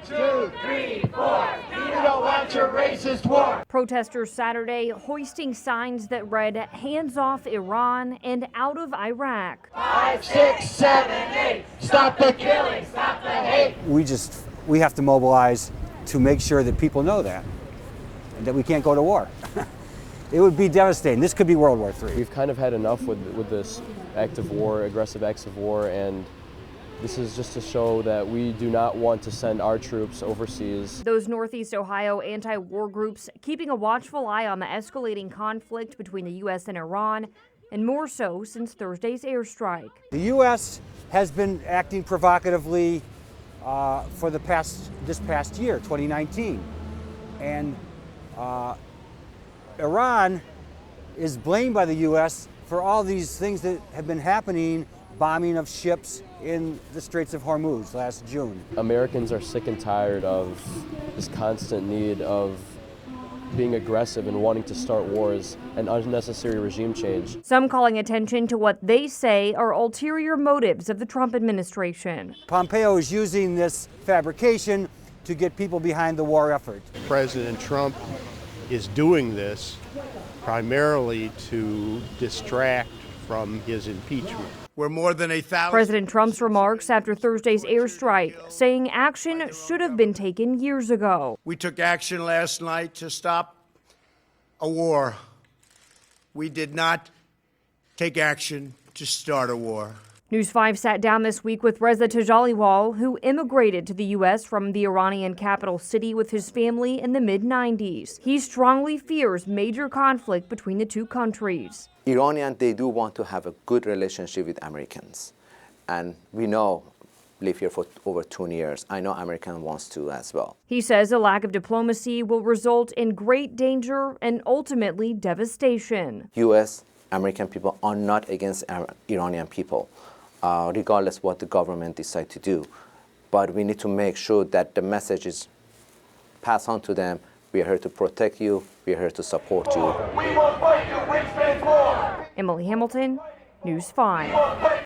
2, 3, 4. We don't want your racist war. Protesters Saturday hoisting signs that read "Hands off Iran" and "Out of Iraq." 5, 6, 7, 8. Stop the killing, stop the hate. We have to mobilize to make sure that people know that, and that we can't go to war. It would be devastating. This could be World War III. We've kind of had enough with this act of war, aggressive acts of war, and this is just to show that we do not want to send our troops overseas. Those Northeast Ohio anti-war groups keeping a watchful eye on the escalating conflict between the U.S. and Iran, and more so since Thursday's airstrike. The U.S. has been acting provocatively for this past year, 2019, and Iran is blamed by the U.S. for all these things that have been happening, bombing of ships in the Straits of Hormuz last June. Americans are sick and tired of this constant need of being aggressive and wanting to start wars and unnecessary regime change. Some calling attention to what they say are ulterior motives of the Trump administration. Pompeo is using this fabrication to get people behind the war effort. President Trump is doing this primarily to distract from his impeachment. We're more than 1,000. President Trump's remarks after Thursday's airstrike, saying action should have been taken years ago. We took action last night to stop a war. We did not take action to start a war. News 5 sat down this week with Reza Tajaliwal, who immigrated to the U.S. from the Iranian capital city with his family in the mid-90s. He strongly fears major conflict between the two countries. Iranians, they do want to have a good relationship with Americans. And we know, live here for over 20 years. I know American wants to as well. He says a lack of diplomacy will result in great danger and ultimately devastation. U.S., American people are not against Iranian people, regardless what the government decides to do. But we need to make sure that the message is passed on to them. We are here to protect you. We are here to support you. We will fight you, which means war. Emily Hamilton, News 5.